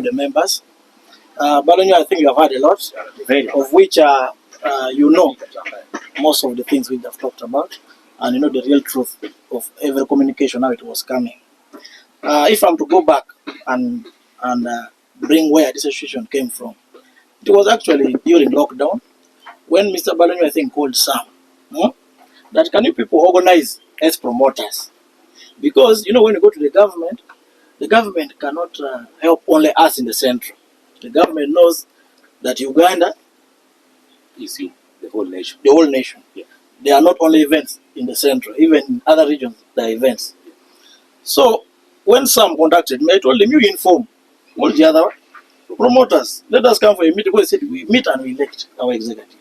the members. Balonyo, I think you have heard a lot, of which you know most of the things we have talked about, and you know the real truth of every communication, how it was coming. If I'm to go back and bring where this situation came from, it was actually during lockdown when Mr. Balonyo, I think, called Sam, that can you people organize as promoters? Because, you know, when you go to the government cannot help only us in the central. The government knows that Uganda is the whole nation. The whole nation. Yeah. There are not only events in the central, even in other regions, there are events. So, when Sam contacted me, I told him, you inform all the other promoters. Let us come for a meeting. Because he said, we meet and we elect our executive.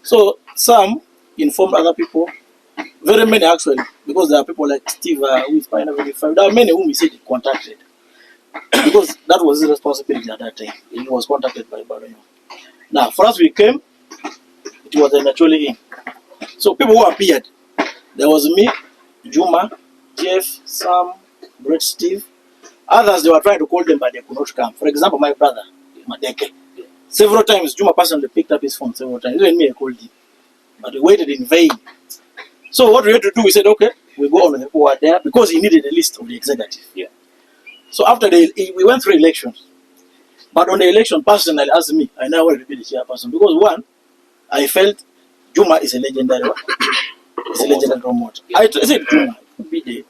So, Sam informed other people, very many actually, because there are people like Steve who is Pioneer 25. There are many whom he said he contacted. Because that was his responsibility at that time. He was contacted by Balonyo. Now, for us, we came, it was naturally in. So, people who appeared, there was me, Juma, Jeff, Sam, Brett, Steve. Others, they were trying to call them, but they could not come. For example, my brother, Madeke. Several times, Juma personally picked up his phone several times. Even me, I called him. But he waited in vain. So, what we had to do, we said, okay, we go on with the people who are there, because he needed a list of the executive. Yeah. So after we went through elections, but on the election, personally, as me, I never wanted to be the chairperson because one, I felt Juma is a legendary one. It's a legendary promoter. I said, Juma, be there.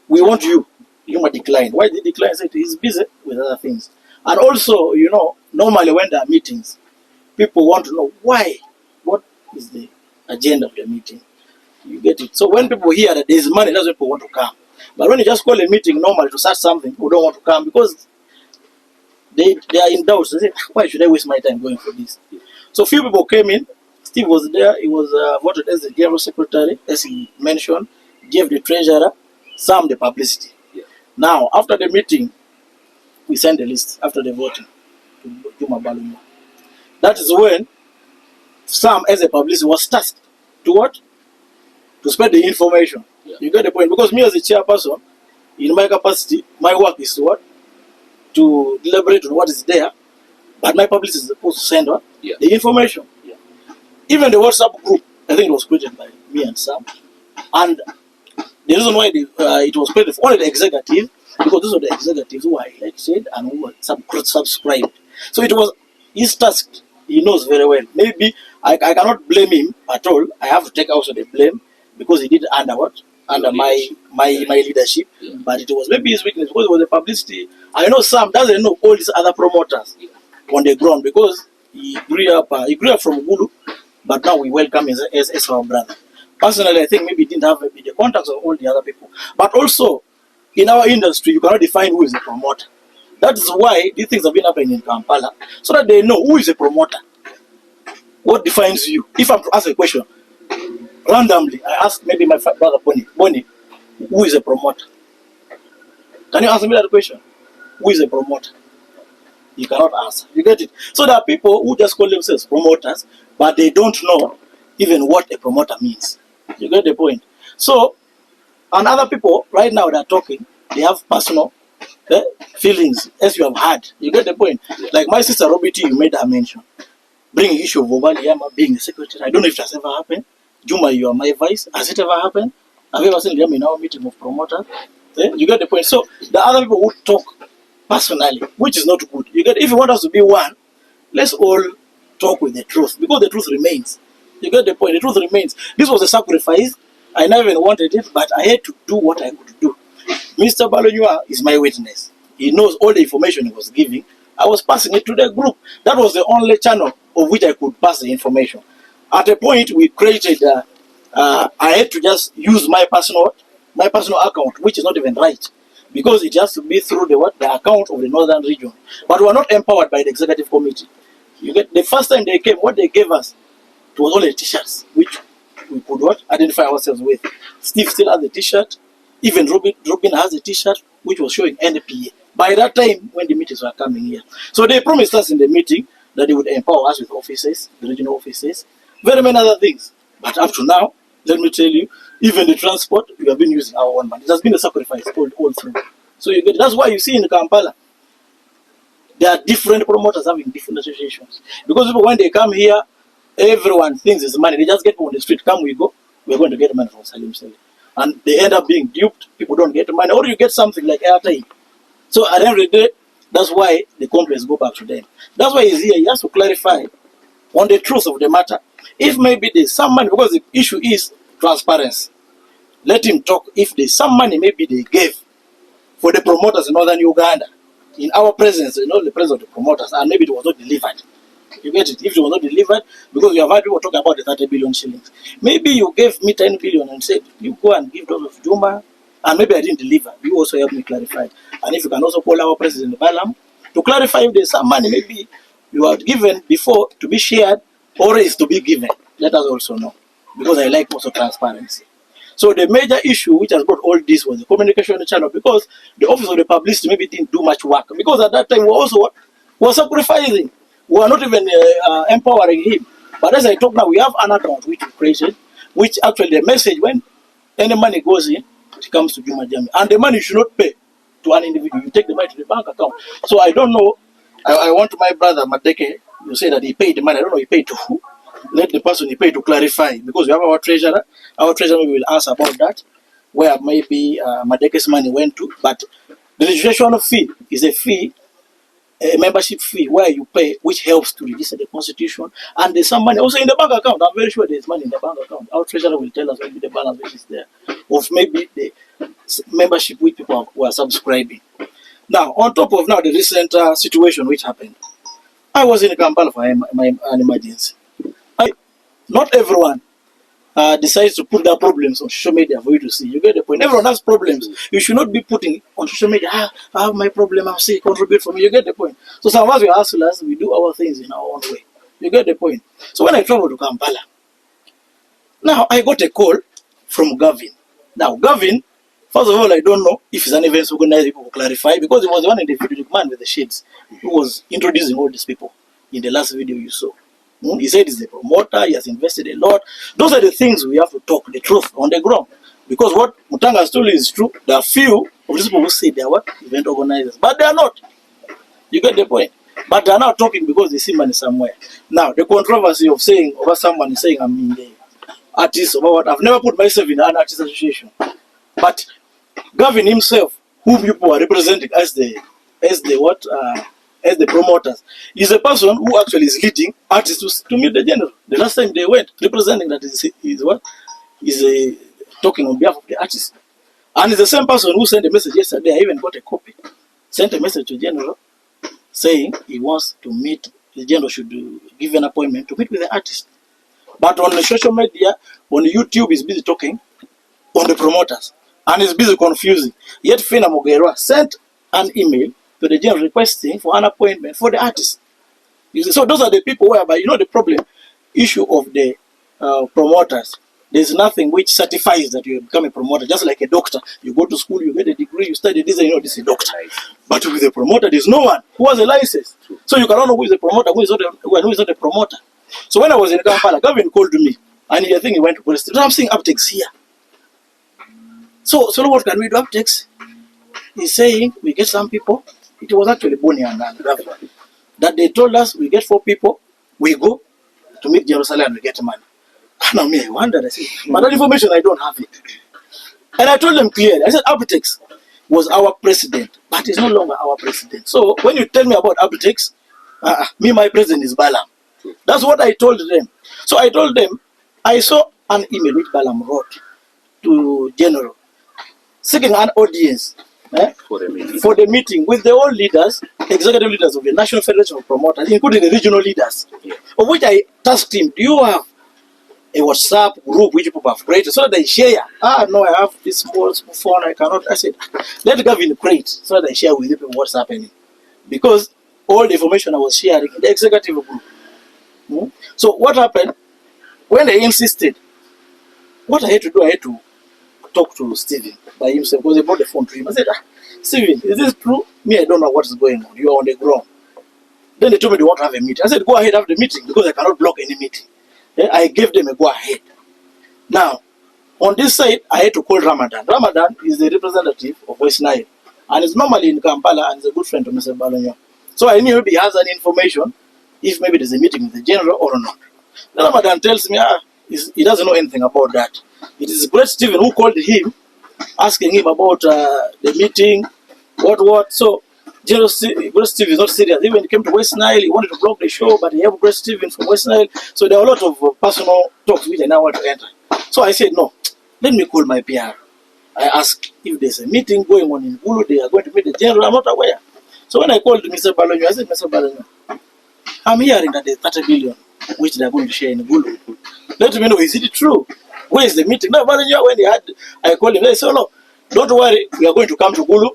We want you. Juma declined. Why did he decline? I said he's busy with other things. And also, you know, normally when there are meetings, people want to know why. What is the agenda of the meeting? You get it. So when people hear that there's money, that's when people want to come. But when you just call a meeting normally to start something, people don't want to come because they are in doubt. They say, why should I waste my time going for this? So few people came in. Steve was there. He was voted as the general secretary, as he mentioned. Gave the treasurer, Sam the publicity. Yeah. Now, after the meeting, we sent the list after the voting to Juma Balonyo. That is when Sam, as a publicist, was tasked to what? To spread the information. Yeah. You get the point? Because me as a chairperson, in my capacity, my work is to what? To deliberate on what is there, but my publicist is supposed to send what? Yeah. The information. Yeah. Even the WhatsApp group, I think it was created by me and Sam. And the reason why it was created for only the executive, because those were the executives who are elected and who were subscribed. So it was his task. He knows very well. Maybe I cannot blame him at all. I have to take also the blame because he did under what? Under my leadership. Yeah. But it was maybe his weakness because it was the publicity. I know Sam doesn't know all these other promoters on the ground because he grew up from Gulu, but now we welcome him as our brother. Personally, I think maybe he didn't have maybe the contacts of all the other people. But also, in our industry, you cannot define who is a promoter. That is why these things have been happening in Kampala, so that they know who is a promoter. What defines you? If I'm to ask a question, randomly, I ask maybe my brother Bonnie, who is a promoter? Can you answer me that question? Who is a promoter? You cannot answer. You get it? So there are people who just call themselves promoters, but they don't know even what a promoter means. You get the point? So, and other people right now that are talking, they have personal feelings, as you have heard. You get the point? Like my sister Robbie T, you made her mention. Bringing issue of Obali Yama being the secretary. I don't know if it has ever happened. Juma, you are my vice. Has it ever happened? Have you ever seen them in our meeting of promoters? You get the point. So the other people who talk personally, which is not good. You get, if you want us to be one, let's all talk with the truth, because the truth remains. You get the point. The truth remains. This was a sacrifice. I never even wanted it, but I had to do what I could do. Mr. Balonyo is my witness. He knows all the information he was giving. I was passing it to the group. That was the only channel of which I could pass the information. At a point, we created, I had to just use my personal account, which is not even right, because it has to be through the account of the northern region. But we were not empowered by the executive committee. You get the first time they came, what they gave us, it was only t-shirts, which we could identify ourselves with. Steve still has the t-shirt. Even Robin has a t-shirt which was showing NPA. By that time, when the meetings were coming here. So they promised us in the meeting that they would empower us with offices, the regional offices, very many other things. But up to now, let me tell you, even the transport, we have been using our own money. It has been a sacrifice all through. So you get, that's why you see in Kampala, There are different promoters having different associations. Because people, when they come here, everyone thinks it's money. They just get on the street, come, we go, we're going to get money from Salim Sele. And they end up being duped. People don't get money. Or you get something like airtime. So at the end of the day, that's why the complaints go back to them. That's why he's here. He has to clarify on the truth of the matter. If maybe there's some money, because the issue is transparency. Let him talk. If there's some money maybe they gave for the promoters in northern Uganda, in our presence, the presence of the promoters, and maybe it was not delivered. You get it? If it was not delivered, because you have had people talk about the 30 billion shillings. Maybe you gave me 10 billion and said, you go and give those of Juma, and maybe I didn't deliver. You also help me clarify. And if you can also call our President Balam to clarify if there's some money maybe you are given before to be shared or is to be given. Let us also know. Because I like also transparency. So the major issue which has brought all this was the communication channel, because the office of the publicist maybe didn't do much work. Because at that time we also were sacrificing. We were not even empowering him. But as I talk now, we have an account which we created, which actually the message, when any money goes in, it comes to Juma Jami. And the money you should not pay to an individual. You take the money to the bank account. So I don't know. I want my brother Madeke, you say that he paid the money. I don't know he paid to who. Let the person he paid to clarify. Because we have our treasurer. Our treasurer will answer about that, where maybe Madeke's money went to. But the registration fee is a fee, a membership fee where you pay, which helps to register the constitution. And there's some money also in the bank account. I'm very sure there's money in the bank account. Our treasurer will tell us maybe the balance which is there, of maybe the membership which people were subscribing. Now, on top of now the recent situation which happened, I was in Kampala for an emergency. Not everyone decides to put their problems on social media for you to see. You get the point. Everyone has problems. You should not be putting on social media, I have my problem, I'm sick, contribute for me. You get the point. So some of us, we are hustlers, we do our things in our own way. You get the point. So when I traveled to Kampala, now I got a call from GAVIN. Now GAVIN, first of all, I don't know if it's an event organized, people will clarify, because it was one individual man with the shades who was introducing all these people in the last video you saw. He said he's a promoter, he has invested a lot. Those are the things we have to talk the truth on the ground. Because what Mutanga has told you is true. There are few of these people who say they are what? Event organizers. But they are not. You get the point. But they are now talking because they see money somewhere. Now, the controversy of saying, over someone is saying I'm in the artist, or what, I've never put myself in an artist association. But Gavin himself, whom people are representing as the promoters, is a person who actually is leading artists to meet the general. The last time they went, representing that is talking on behalf of the artist. And it's the same person who sent a message yesterday. I even got a copy. Sent a message to general saying he wants to meet, the general should give an appointment to meet with the artist. But on the social media, on YouTube, he's busy talking on the promoters. And he's busy confusing. Yet Fina Mogera sent an email to the general requesting for an appointment for the artist. You see, so those are the people whereby, the problem, issue of the promoters, there's nothing which certifies that you become a promoter. Just like a doctor, you go to school, you get a degree, you study this, and this is a doctor. But with a promoter, there's no one who has a license. So you cannot know who is a promoter, who is not a promoter. So when I was in Kampala, Gavin called me, and I think he went to police. I'm seeing uptakes here. So what can we do? Uptakes? He's saying we get some people. It was actually Bonnie and Gavin that they told us we get 4 people, we go to meet Jerusalem and we get money. Now me, I wondered, I said, but that information I don't have it. And I told them clearly, I said Apotex was our president, but he's no longer our president. So when you tell me about Apotex, my president is Balam. That's what I told them. So I told them, I saw an email which Balam wrote to General, seeking an audience for the meeting with the all leaders, executive leaders of the National Federation of Promoters, including the regional leaders, of which I tasked him, do you have a WhatsApp group which people have created so that they share? No, I have this small phone, I cannot. I said, let Gavin create so that they share with people what's happening. Because all the information I was sharing in the executive group. So what happened? When they insisted, what I had to do, I had to talk to Stephen by himself, because they brought the phone to him. I said, Stephen, is this true? Me, I don't know what is going on. You are on the ground. Then they told me they want to have a meeting. I said, go ahead, have the meeting, because I cannot block any meeting. I gave them a go ahead. Now, on this side, I had to call Ramadan. Ramadan is the representative of West Nile, and is normally in Kampala, and is a good friend of Mr. Balonyo. So I knew maybe he has an information if maybe there's a meeting with the general or not. Then Ramadan tells me, he doesn't know anything about that. It is Great Stephen who called him, asking him about the meeting, what. So General Great Stephen is not serious. Even he came to West Nile, he wanted to block the show, but he have Great Stephen from West Nile. So there are a lot of personal talks which I now want to enter. So I said, no, let me call my PR. I asked if there's a meeting going on in Gulu, they are going to meet the general. I'm not aware. So when I called Mr. Balonyo, I said, Mr. Balonyo, I'm hearing that there's 30 billion which they are going to share in Gulu. Let me know, is it true? Where is the meeting? No, Balonyo, when I called him, they said, no, don't worry, we are going to come to Gulu.